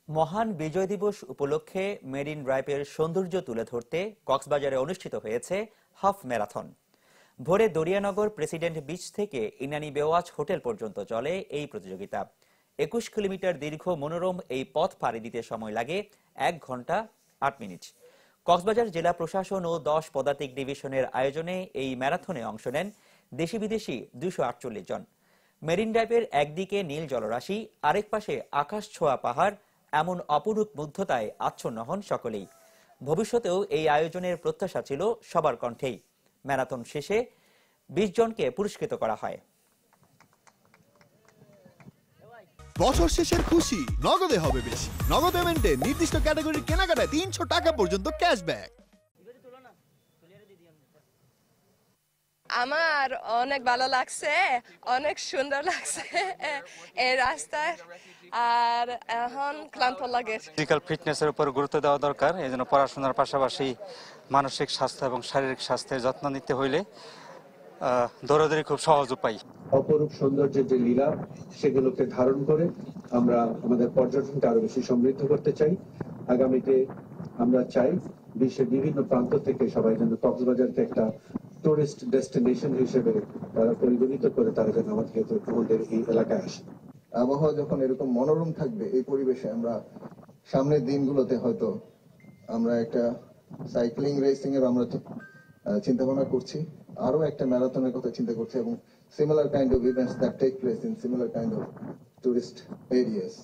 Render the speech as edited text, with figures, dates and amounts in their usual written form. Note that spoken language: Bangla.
মহান বিজয় দিবস উপলক্ষে মেরিন ড্রাইভের সৌন্দর্য তুলে ধরতে কক্সবাজারে অনুষ্ঠিত হয়েছে হাফ ম্যারাথন। ভোরে দরিয়ানগর প্রেসিডেন্ট বিচ থেকে ইনানি বেওয়াচ হোটেল পর্যন্ত চলে এই প্রতিযোগিতা। 21 কিলোমিটার দীর্ঘ মনোরম এই পথ পাড়ি দিতে সময় লাগে 1 ঘন্টা 8 মিনিট। কক্সবাজার জেলা প্রশাসন ও 10 পদাতিক ডিভিশনের আয়োজনে এই ম্যারাথনে অংশ নেন দেশি বিদেশি 248 জন। মেরিন ড্রাইভের একদিকে নীল জলরাশি, আরেক পাশে আকাশ ছোঁয়া পাহাড়, এমন অপরূপ মুগ্ধতায় আচ্ছন্ন হন সকলেই। ভবিষ্যতেও এই আয়োজনের প্রত্যাশা ছিল সবার কণ্ঠেই। ম্যারাথন শেষে 20 জনকে পুরস্কৃত করা হয়। বছর শেষের খুশি নগদে হবে বেশি। নগদ পেমেন্টে নির্দিষ্ট ক্যাটাগরির কেনাকাটায় 300 টাকা পর্যন্ত ক্যাশব্যাক। আমার অনেক ভালো লাগছে, অনেক সুন্দর লাগছে এই রাস্তায়, আর এখন ক্লান্ত লাগে। ফিজিক্যাল ফিটনেসের উপর গুরুত্ব দেওয়া দরকার। এই জন্য পড়াশোনার পাশাপাশি মানসিক স্বাস্থ্য এবং শারীরিক স্বাস্থ্যের যত্ন নিতে হইলে দৌড়াদৌড়ি খুব সহজ উপায়। অপরূপ সৌন্দর্যের যে লীলা, সেগুলোকে ধারণ করে আমরা আমাদের পর্যটনকে আরো বেশি সমৃদ্ধ করতে চাই। আগামীতে আমরা চাই বিশ্বের বিভিন্ন প্রান্ত থেকে সবাই যেন কক্সবাজারকে একটা টুরিস্ট ডেস্টিনেশন হিসেবে তারা পরিগণিত করে তারা যেন আমাদের এই এলাকায় আসে। আবহাওয়া যখন এরকম মনোরম থাকবে, এই পরিবেশে আমরা সামনের দিনগুলোতে হয়তো আমরা একটা সাইক্লিং রেসিং এর আমরা চিন্তা ভাবনা করছি, আরো একটা ম্যারাথনের কথা চিন্তা করছি, এবং similar kind of events that take place in similar kind of tourist areas.